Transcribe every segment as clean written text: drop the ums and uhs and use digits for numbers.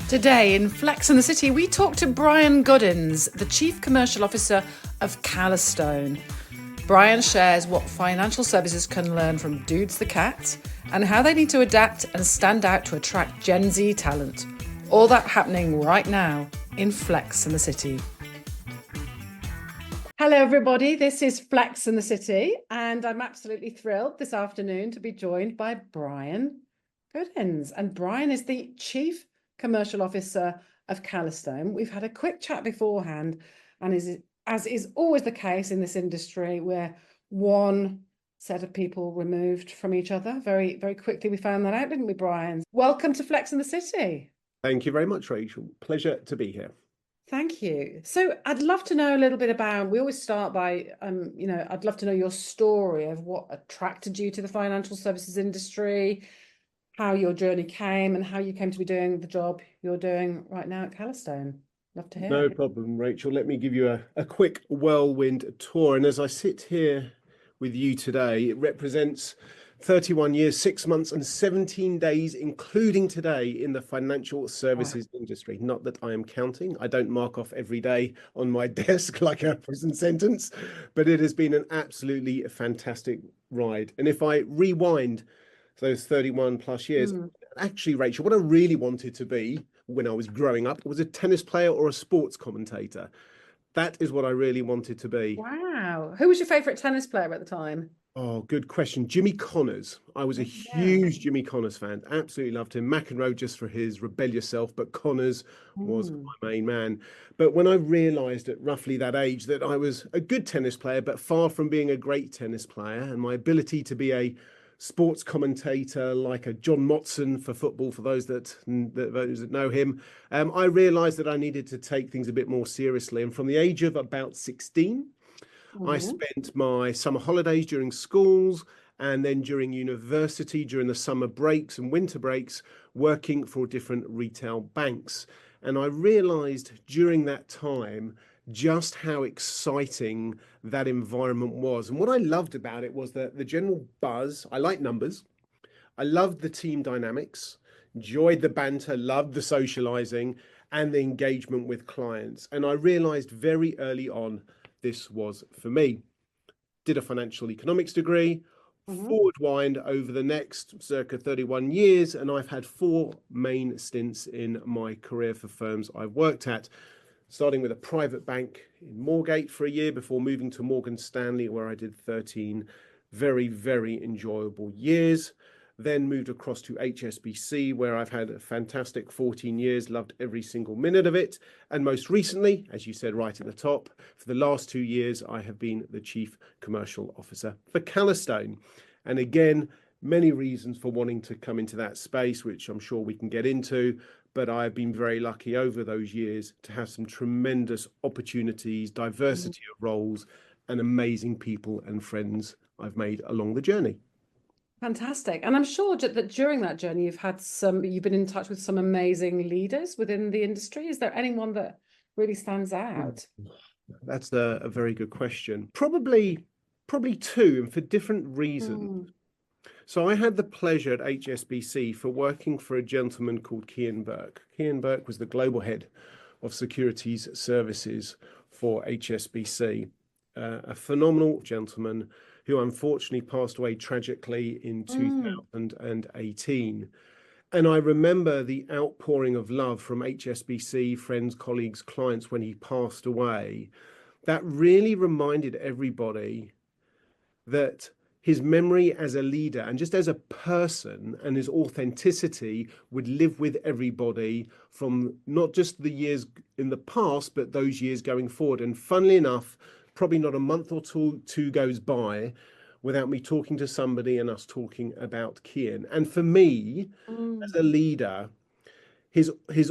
Today in Flex in the City, we talk to Brian Godins, the Chief Commercial Officer of Callastone. Brian shares what financial services can learn from Doods the cat and how they need to adapt and stand out to attract Gen Z talent. All that happening right now in Flex in the City. Hello, everybody. This is Flex in the City, and I'm absolutely thrilled this afternoon to be joined by Brian Godins. And Brian is the Chief Commercial Officer of Callastone. We've had a quick chat beforehand, and as is always the case in this industry, we're one set of people removed from each other. Very, very quickly we found that out, didn't we, Brian? Welcome to Flex in the City. Thank you very much, Rachel. Pleasure to be here. Thank you. So I'd love to know a little bit about, we always start by, I'd love to know your story of what attracted you to the financial services industry, how your journey came and how you came to be doing the job you're doing right now at Calastone. Love to hear. No problem, Rachel. Let me give you a quick whirlwind tour. And as I sit here with you today, it represents 31 years, 6 months and 17 days, including today, in the financial services industry. Not that I am counting. I don't mark off every day on my desk like a prison sentence, but it has been an absolutely fantastic ride. And if I rewind those 31 plus years, actually, Rachel, what I really wanted to be when I was growing up was a tennis player or a sports commentator. That is what I really wanted to be. Wow. Who was your favorite tennis player at the time? Oh, good question. Jimmy Connors. I was a huge Jimmy Connors fan. Absolutely loved him. McEnroe just for his rebellious self, but Connors was my main man. But when I realised at roughly that age that I was a good tennis player, but far from being a great tennis player, and my ability to be a sports commentator like a John Motson for football, for those that know him, I realised that I needed to take things a bit more seriously. And from the age of about 16, I spent my summer holidays during schools and then during university, during the summer breaks and winter breaks, working for different retail banks. And I realised during that time just how exciting that environment was. And what I loved about it was that the general buzz. I like numbers. I loved the team dynamics, enjoyed the banter, loved the socializing and the engagement with clients. And I realized very early on this was for me. Did a financial economics degree, forward wind over the next circa 31 years, and I've had 4 main stints in my career for firms I've worked at, starting with a private bank in Moorgate for a year before moving to Morgan Stanley, where I did 13 very, very enjoyable years. Then moved across to HSBC, where I've had a fantastic 14 years, loved every single minute of it. And most recently, as you said right at the top, for the last 2 years, I have been the Chief Commercial Officer for Callastone. And again, many reasons for wanting to come into that space, which I'm sure we can get into. But I've been very lucky over those years to have some tremendous opportunities, diversity of roles, and amazing people and friends I've made along the journey. Fantastic. And I'm sure that during that journey, you've been in touch with some amazing leaders within the industry. Is there anyone that really stands out? That's a very good question. Probably 2, and for different reasons. So I had the pleasure at HSBC for working for a gentleman called Kian Burke. Kian Burke was the global head of securities services for HSBC, a phenomenal gentleman who unfortunately passed away tragically in 2018. And I remember the outpouring of love from HSBC, friends, colleagues, clients when he passed away. That really reminded everybody that his memory as a leader and just as a person and his authenticity would live with everybody from not just the years in the past, but those years going forward. And funnily enough, probably not a month or two goes by without me talking to somebody and us talking about Kian. And for me, as a leader, his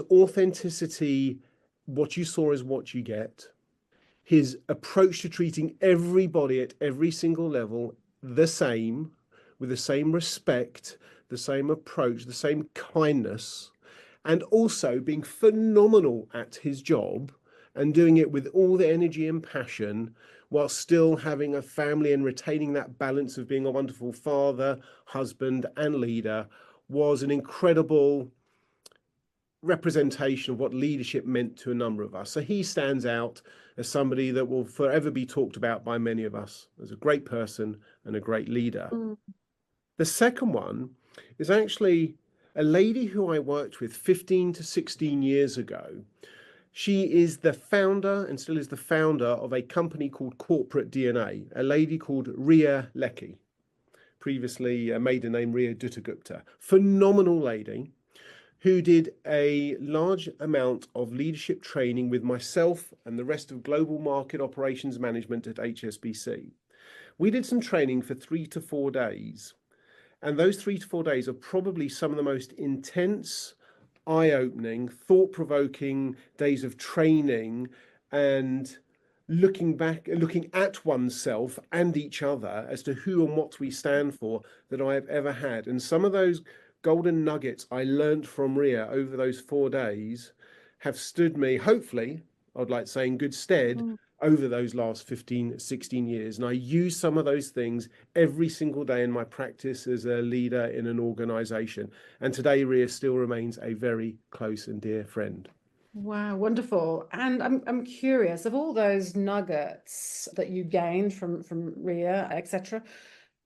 authenticity, what you saw is what you get. His approach to treating everybody at every single level the same, with the same respect, the same approach, the same kindness, and also being phenomenal at his job and doing it with all the energy and passion while still having a family and retaining that balance of being a wonderful father, husband, and leader was an incredible representation of what leadership meant to a number of us. So he stands out as somebody that will forever be talked about by many of us as a great person and a great leader. Mm. The second one is actually a lady who I worked with 15 to 16 years ago. She is the founder and still is the founder of a company called Corporate DNA, a lady called Leckie, previously maiden name Ria Duttagupta. Phenomenal lady who did a large amount of leadership training with myself and the rest of global market operations management at HSBC. We did some training for 3 to 4 days. And those 3 to 4 days are probably some of the most intense, eye-opening, thought-provoking days of training and looking at oneself and each other as to who and what we stand for that I have ever had. And some of those golden nuggets I learned from Ria over those 4 days have stood me, hopefully, I'd like to say, in good stead over those last 15, 16 years. And I use some of those things every single day in my practice as a leader in an organization. And today, Ria still remains a very close and dear friend. Wow, wonderful. And I'm curious, of all those nuggets that you gained from Ria, etc.,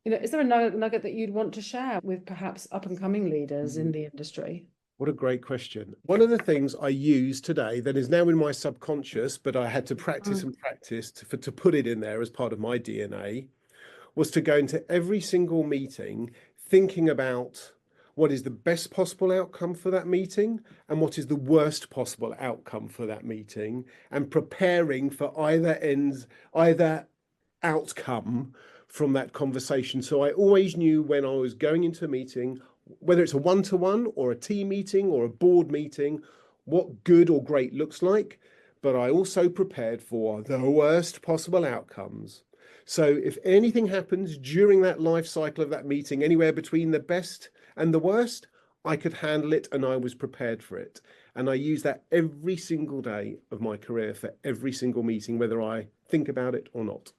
is there a nugget that you'd want to share with perhaps up and coming leaders in the industry? What a great question. One of the things I use today that is now in my subconscious, but I had to practice and practice to put it in there as part of my DNA, was to go into every single meeting thinking about what is the best possible outcome for that meeting and what is the worst possible outcome for that meeting, and preparing for either outcome from that conversation. So I always knew when I was going into a meeting, whether it's a one-to-one or a team meeting or a board meeting, what good or great looks like, but I also prepared for the worst possible outcomes. So if anything happens during that life cycle of that meeting, anywhere between the best and the worst, I could handle it and I was prepared for it. And I use that every single day of my career for every single meeting, whether I think about it or not.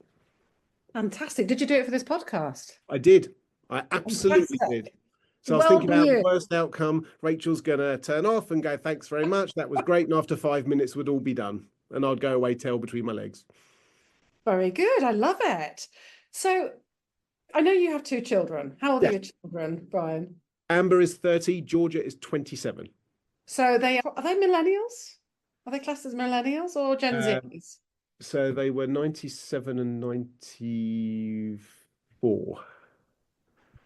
Fantastic. Did you do it for this podcast? I did. I absolutely did. So I was thinking about the worst outcome. Rachel's going to turn off and go, thanks very much. That was great. And after 5 minutes, would all be done. And I'd go away, tail between my legs. Very good. I love it. So I know you have 2 children. How old are your children, Brian? Amber is 30. Georgia is 27. So are they millennials? Are they classed as millennials or Gen Zs? So they were 97 and 94.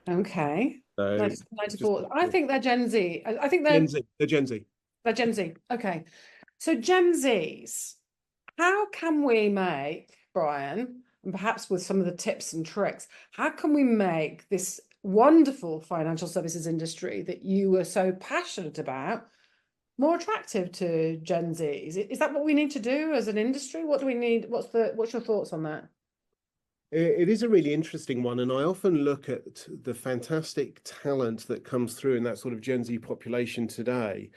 Okay. So 94. I think they're Gen Z. I think they're Gen Z. They're Gen Z. They're Gen Z. Okay. So Gen Zs, how can we make, Brian, and perhaps with some of the tips and tricks, how can we make this wonderful financial services industry that you were so passionate about more attractive to Gen Zs? Is that what we need to do as an industry? What do we need? What's your thoughts on that? It is a really interesting one, and I often look at the fantastic talent that comes through in that sort of Gen Z population today.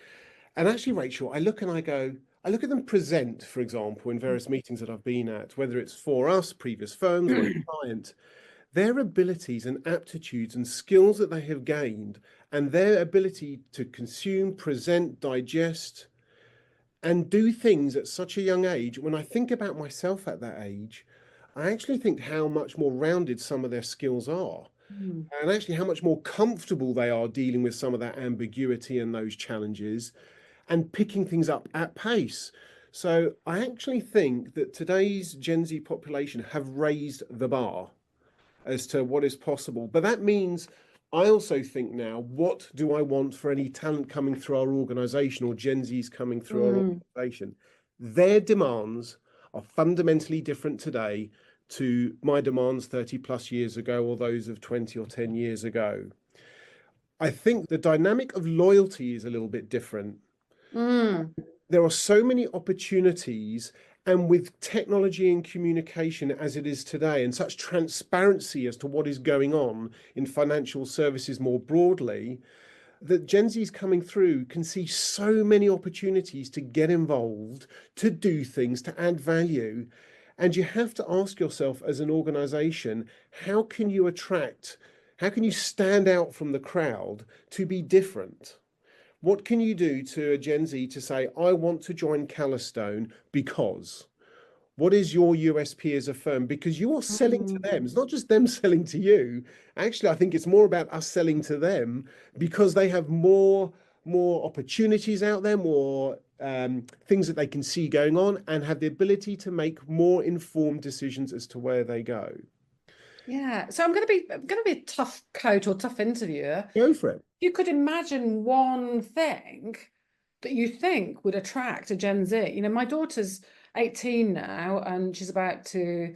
And actually, Rachel, I look at them present, for example, in various meetings that I've been at, whether it's for us, previous firms, or a client, their abilities and aptitudes and skills that they have gained, and their ability to consume, present, digest, and do things at such a young age. When I think about myself at that age, I actually think how much more rounded some of their skills are, and actually how much more comfortable they are dealing with some of that ambiguity and those challenges and picking things up at pace. So I actually think that today's Gen Z population have raised the bar as to what is possible. But that means I also think now, what do I want for any talent coming through our organization or Gen Zs coming through our organization? Their demands are fundamentally different today to my demands 30 plus years ago or those of 20 or 10 years ago. I think the dynamic of loyalty is a little bit different. There are so many opportunities, and with technology and communication as it is today, and such transparency as to what is going on in financial services more broadly, that Gen Zs coming through can see so many opportunities to get involved, to do things, to add value. And you have to ask yourself as an organization, how can you stand out from the crowd to be different? What can you do to a Gen Z to say, I want to join Calastone because? What is your USP as a firm? Because you are selling to them. It's not just them selling to you. Actually, I think it's more about us selling to them because they have more opportunities out there, more things that they can see going on, and have the ability to make more informed decisions as to where they go. Yeah. So I'm going to be a tough coach or tough interviewer. Go for it. You could imagine one thing that you think would attract a Gen Z. You know, my daughter's 18 now, and she's about to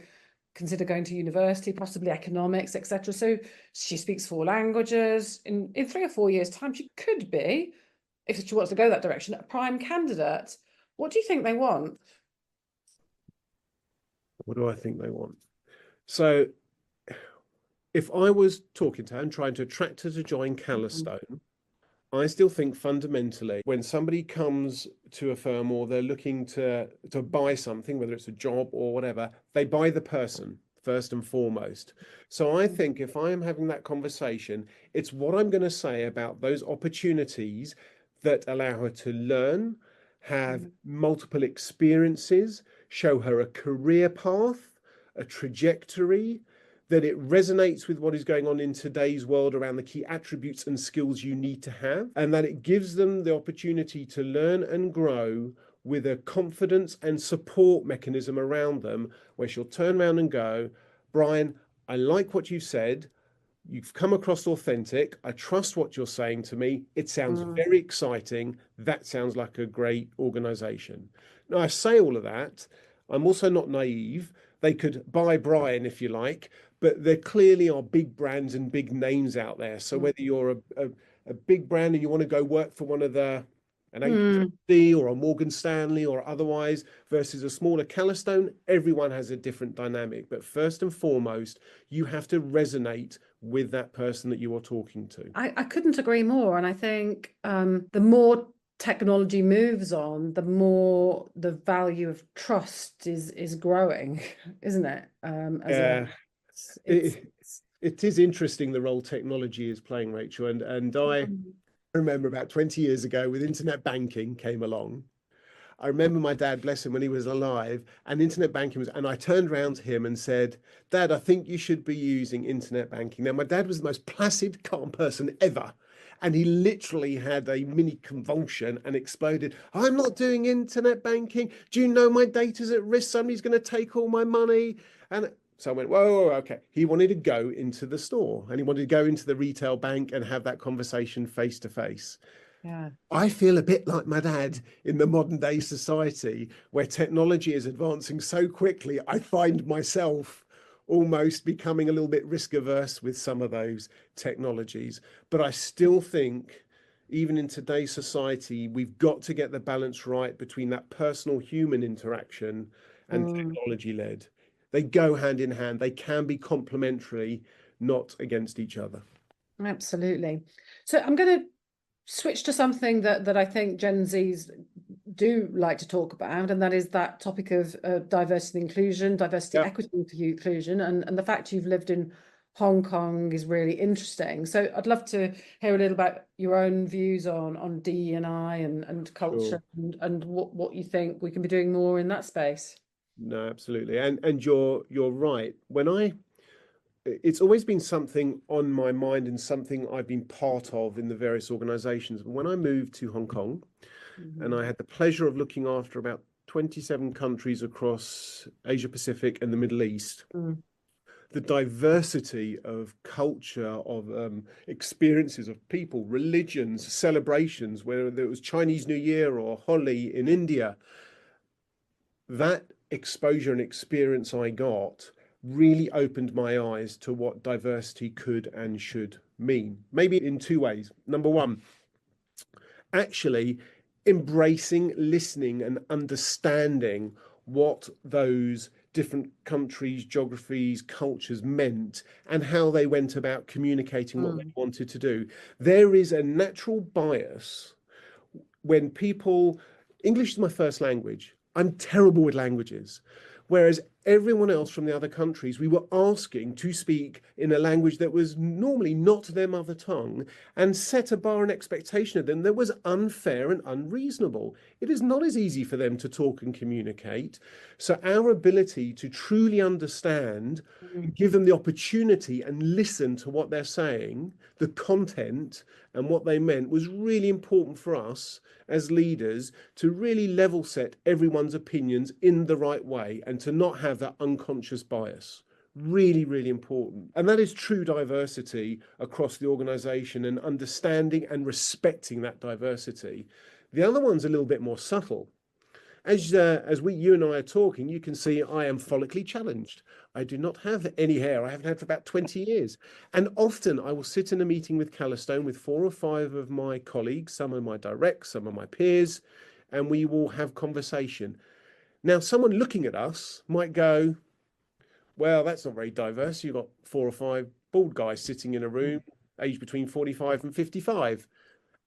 consider going to university, possibly economics, etc. So she speaks 4 languages. In 3 or 4 years' time, she could be, if she wants to go that direction, a prime candidate. What do you think they want? What do I think they want? So if I was talking to her and trying to attract her to join Calastone, I still think fundamentally when somebody comes to a firm or they're looking to buy something, whether it's a job or whatever, they buy the person first and foremost. So I think if I am having that conversation, it's what I'm going to say about those opportunities that allow her to learn, have multiple experiences, show her a career path, a trajectory, that it resonates with what is going on in today's world around the key attributes and skills you need to have, and that it gives them the opportunity to learn and grow with a confidence and support mechanism around them, where she'll turn around and go, Brian, I like what you said. You've come across authentic. I trust what you're saying to me. It sounds very exciting. That sounds like a great organization. Now, I say all of that. I'm also not naive. They could buy Brian, if you like, but there clearly are big brands and big names out there. So whether you're a big brand and you want to go work for one of an HSBC or a Morgan Stanley or otherwise versus a smaller Callastone, everyone has a different dynamic. But first and foremost, you have to resonate with that person that you are talking to. I couldn't agree more. And I think the more technology moves on, the more the value of trust is growing, isn't it? It is interesting the role technology is playing, Rachel. And I remember about 20 years ago with internet banking came along. I remember my dad, bless him, when he was alive, and internet banking was, and I turned around to him and said, Dad, I think you should be using internet banking. Now, my dad was the most placid, calm person ever. And he literally had a mini convulsion and exploded. I'm not doing internet banking. Do you know my data's at risk? Somebody's going to take all my money. And so I went, whoa, okay. He wanted to go into the store and he wanted to go into the retail bank and have that conversation face to face. Yeah. I feel a bit like my dad in the modern day society where technology is advancing so quickly. I find myself almost becoming a little bit risk averse with some of those technologies. But I still think, even in today's society, we've got to get the balance right between that personal human interaction and technology led. They go hand in hand. They can be complementary, not against each other. Absolutely. So I'm going to switch to something that I think Gen Zs do like to talk about, and that is that topic of diversity and inclusion, diversity, equity, and inclusion, and the fact you've lived in Hong Kong is really interesting. So I'd love to hear a little about your own views on DE&I and culture, and what you think we can be doing more in that space. No, absolutely, and you're right. It's always been something on my mind and something I've been part of in the various organizations. When I moved to Hong Kong, and I had the pleasure of looking after about 27 countries across Asia Pacific and the Middle East, the diversity of culture, of experiences of people, religions, celebrations, whether it was Chinese New Year or Holi in India, that exposure and experience I got really opened my eyes to what diversity could and should mean. Maybe in 2 ways. Number one, actually embracing, listening, and understanding what those different countries, geographies, cultures meant and how they went about communicating what they wanted to do. There is a natural bias when people, English is my first language. I'm terrible with languages. Whereas everyone else from the other countries, we were asking to speak in a language that was normally not their mother tongue, and set a bar and expectation of them that was unfair and unreasonable. It is not as easy for them to talk and communicate. So our ability to truly understand, give them the opportunity and listen to what they're saying, the content and what they meant, was really important for us as leaders to really level set everyone's opinions in the right way and to not have that unconscious bias. Really, really important. And that is true diversity across the organization, and understanding and respecting that diversity. The other one's a little bit more subtle. As you and I are talking, you can see I am follically challenged. I do not have any hair. I haven't had for about 20 years. And often I will sit in a meeting with Calastone with 4 or 5 of my colleagues, some of my directs, some of my peers, and we will have conversation. Now, someone looking at us might go, well, that's not very diverse. You've got 4 or 5 bald guys sitting in a room, aged between 45 and 55.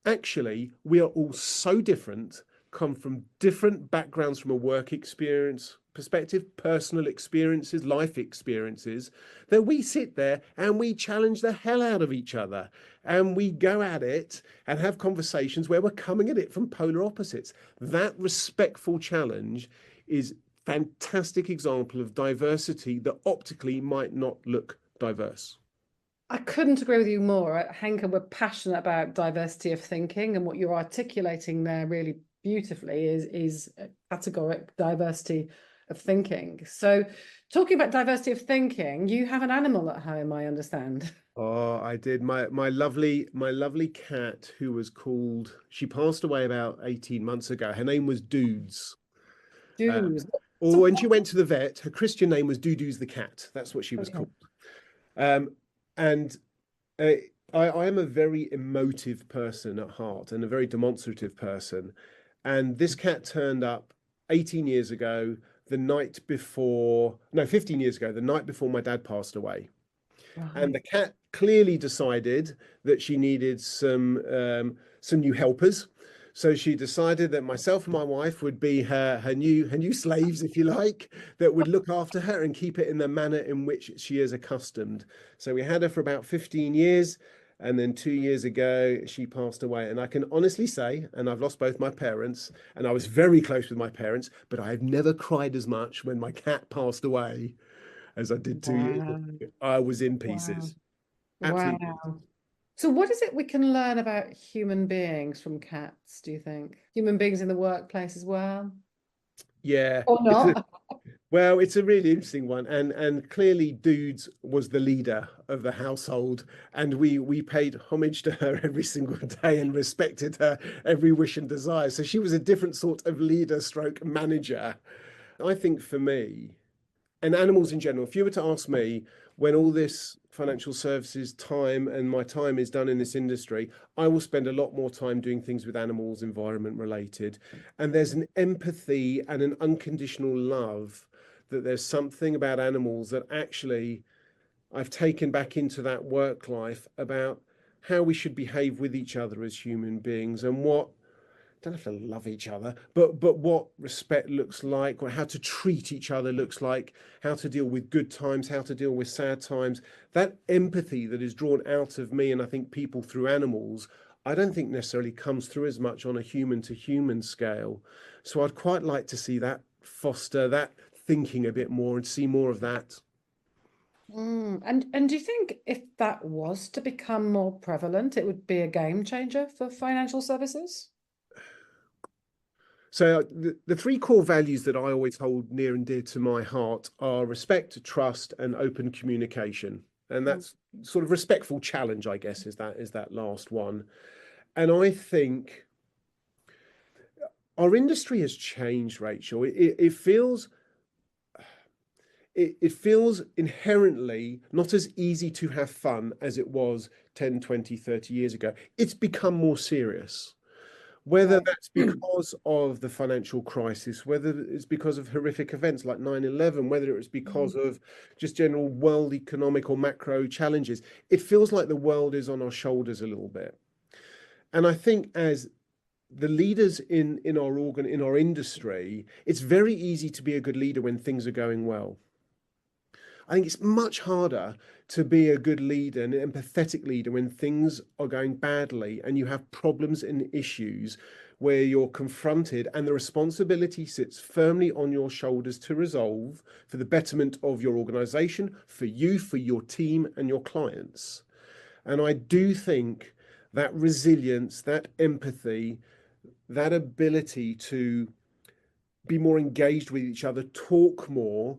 Actually, we are all so different, come from different backgrounds from a work experience perspective, personal experiences, life experiences, that we sit there and we challenge the hell out of each other. And we go at it and have conversations where we're coming at it from polar opposites. That respectful challenge is fantastic example of diversity that optically might not look diverse. I couldn't agree with you more. Henke, we're passionate about diversity of thinking, and what you're articulating there really beautifully is categoric diversity of thinking. So talking about diversity of thinking, you have an animal at home, I understand. Oh, I did. My lovely cat, who was called, she passed away about 18 months ago. Her name was Doods. Doods. Or when she went to the vet, her Christian name was Doodoos the cat. That's what she was called. And I am a very emotive person at heart, and a very demonstrative person. And this cat turned up 18 years ago, the night before, no, 15 years ago, the night before my dad passed away. And the cat clearly decided that she needed some new helpers. So she decided that myself and my wife would be her new slaves, if you like, that would look after her and keep it in the manner in which she is accustomed. So we had her for about 15 years. And then 2 years ago, she passed away. And I can honestly say, and I've lost both my parents, and I was very close with my parents, but I have never cried as much when my cat passed away as I did 2 years ago. I was in pieces. Absolutely. Wow. So what is it we can learn about human beings from cats, do you think? Human beings in the workplace as well? Yeah. Or not? Well, it's a really interesting one, and clearly Doods was the leader of the household, and we paid homage to her every single day and respected her every wish and desire. So she was a different sort of leader stroke manager. I think for me, and animals in general, if you were to ask me, when all this financial services time and my time is done in this industry, I will spend a lot more time doing things with animals, environment related. And there's an empathy and an unconditional love, that there's something about animals that actually I've taken back into that work life, about how we should behave with each other as human beings, and what, don't have to love each other, but what respect looks like, or how to treat each other looks like, how to deal with good times, how to deal with sad times. That empathy that is drawn out of me, and I think people through animals, I don't think necessarily comes through as much on a human to human scale. So I'd quite like to see that, foster that thinking a bit more and see more of that. And do you think if that was to become more prevalent, it would be a game changer for financial services? So the 3 core values that I always hold near and dear to my heart are respect, trust, and open communication. And that's sort of respectful challenge, I guess, is that last one. And I think our industry has changed, Rachel. It feels inherently not as easy to have fun as it was 10, 20, 30 years ago. It's become more serious. Whether that's because of the financial crisis, whether it's because of horrific events like 9/11, whether it was because of just general world economic or macro challenges, it feels like the world is on our shoulders a little bit. And I think as the leaders in our industry, it's very easy to be a good leader when things are going well. I think it's much harder to be a good leader and an empathetic leader when things are going badly and you have problems and issues where you're confronted and the responsibility sits firmly on your shoulders to resolve for the betterment of your organization, for you, for your team and your clients. And I do think that resilience, that empathy, that ability to be more engaged with each other, talk more,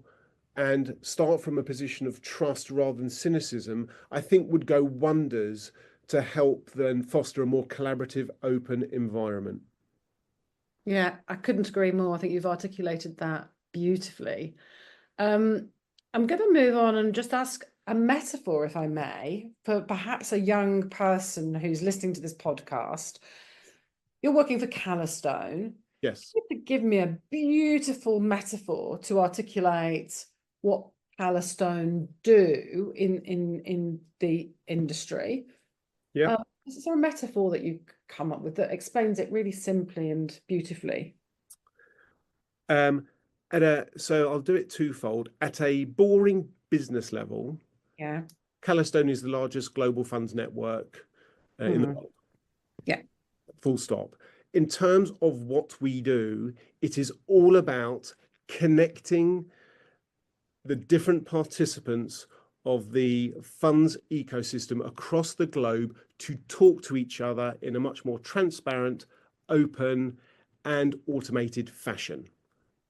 and start from a position of trust rather than cynicism, I think would go wonders to help then foster a more collaborative, open environment. Yeah, I couldn't agree more. I think you've articulated that beautifully. I'm going to move on and just ask a metaphor, if I may, for perhaps a young person who's listening to this podcast. You're working for Calastone. Yes. You have to give me a beautiful metaphor to articulate what Calastone do in the industry. Yeah. Is there a metaphor that you come up with that explains it really simply and beautifully? So I'll do it twofold. At a boring business level, Yeah. Callistone is the largest global funds network in the world. Yeah. Full stop. In terms of what we do, it is all about connecting the different participants of the funds ecosystem across the globe to talk to each other in a much more transparent, open, and automated fashion.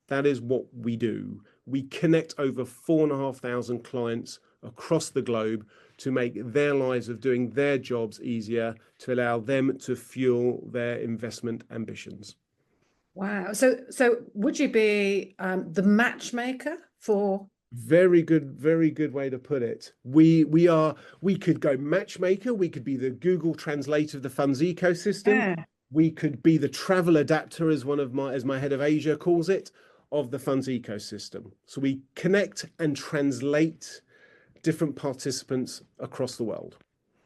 That is what we do. We connect over 4,500 clients across the globe to make their lives of doing their jobs easier, to allow them to fuel their investment ambitions. Wow. So would you be the matchmaker for? Very good way to put it. We could go matchmaker, we could be the Google Translate of the funds ecosystem. Yeah. We could be the travel adapter, as my head of Asia calls it, of the funds ecosystem. So we connect and translate different participants across the world.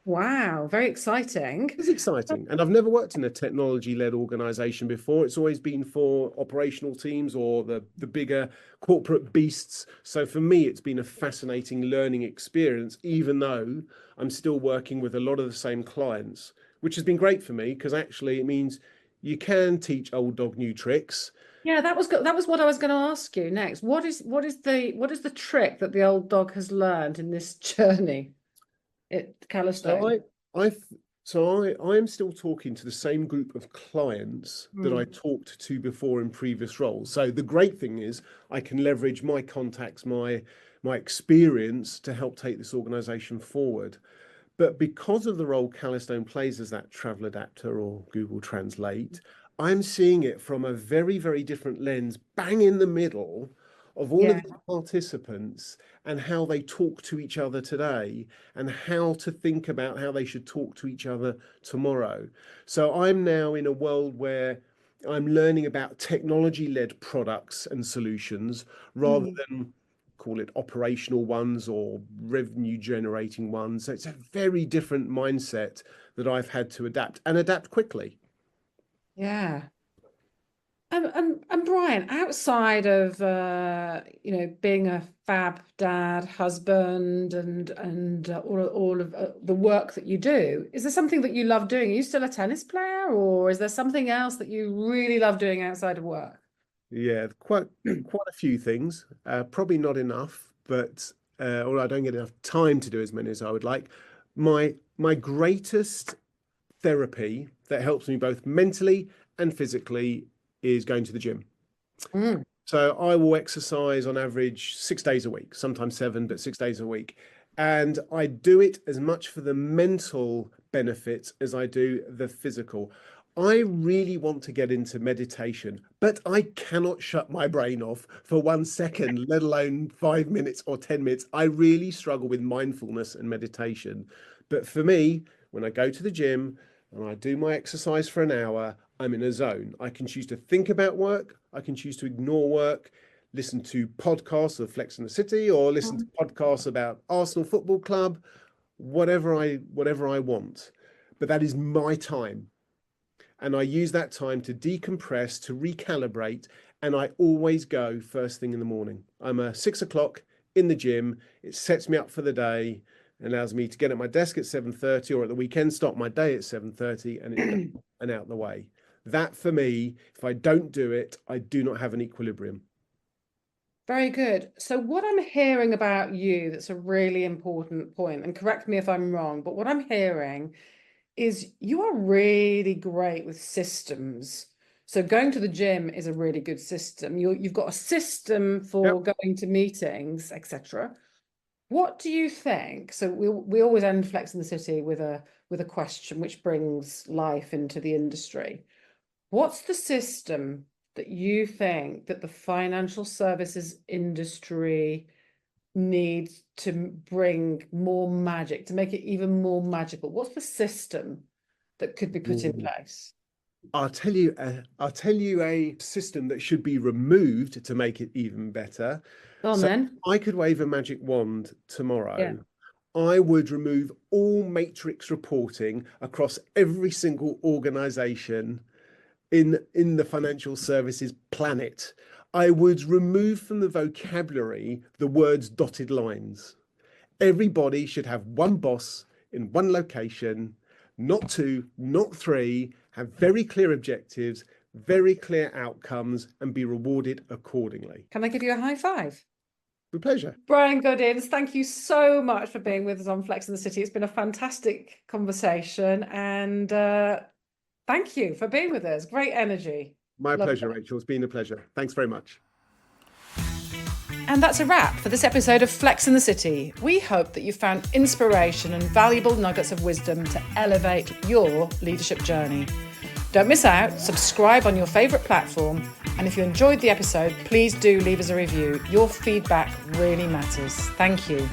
Wow, very exciting. It's exciting. And I've never worked in a technology-led organization before. It's always been for operational teams or the bigger corporate beasts. So for me, it's been a fascinating learning experience, even though I'm still working with a lot of the same clients, which has been great for me because actually it means you can teach old dog new tricks. Yeah, that was what I was going to ask you next. What is the trick that the old dog has learned in this journey at Calastone? I am still talking to the same group of clients that I talked to before in previous roles. So the great thing is I can leverage my contacts, my experience to help take this organization forward. But because of the role Calastone plays as that travel adapter or Google Translate, I'm seeing it from a very, very different lens, bang in the middle of all of the participants and how they talk to each other today and how to think about how they should talk to each other tomorrow. So I'm now in a world where I'm learning about technology-led products and solutions rather than call it operational ones or revenue generating ones. So it's a very different mindset that I've had to adapt quickly. Yeah. And Brian, outside of being a fab dad, husband, and all of the work that you do, is there something that you love doing? Are you still a tennis player, or is there something else that you really love doing outside of work? Yeah, quite a few things. Probably not enough, but or I don't get enough time to do as many as I would like. My greatest therapy that helps me both mentally and physically is going to the gym. So I will exercise on average 6 days a week, sometimes 7, but 6 days a week. And I do it as much for the mental benefits as I do the physical. I really want to get into meditation, but I cannot shut my brain off for 1 second, let alone 5 minutes or 10 minutes. I really struggle with mindfulness and meditation. But for me, when I go to the gym and I do my exercise for an hour, I'm in a zone. I can choose to think about work. I can choose to ignore work, listen to podcasts of Flex in the City, or listen to podcasts about Arsenal Football Club, whatever I want. But that is my time. And I use that time to decompress, to recalibrate. And I always go first thing in the morning. I'm a 6 o'clock in the gym. It sets me up for the day, allows me to get at my desk at 7:30, or at the weekend, start my day at 7:30, and it's done and out the way. That for me, if I don't do it, I do not have an equilibrium. Very good. So what I'm hearing about you, that's a really important point, and correct me if I'm wrong, but what I'm hearing is you are really great with systems. So going to the gym is a really good system. You've got a system for going to meetings, etc. What do you think? So we always end Flex in the City with a question which brings life into the industry. What's the system that you think that the financial services industry needs to bring more magic, to make it even more magical? What's the system that could be put in place? I'll tell you a system that should be removed to make it even better. Go on then. I could wave a magic wand tomorrow. Yeah. I would remove all matrix reporting across every single organization in the financial services planet. I would remove from the vocabulary the words dotted lines. Everybody should have one boss in one location, not two, not three, have very clear objectives, very clear outcomes, and be rewarded accordingly. Can I give you a high five? With pleasure. Brian Godins, thank you so much for being with us on Flex in the City. It's been a fantastic conversation, and thank you for being with us. Great energy. My pleasure, Rachel. It's been a pleasure. Thanks very much. And that's a wrap for this episode of Flex in the City. We hope that you found inspiration and valuable nuggets of wisdom to elevate your leadership journey. Don't miss out, subscribe on your favourite platform, and if you enjoyed the episode, please do leave us a review. Your feedback really matters. Thank you.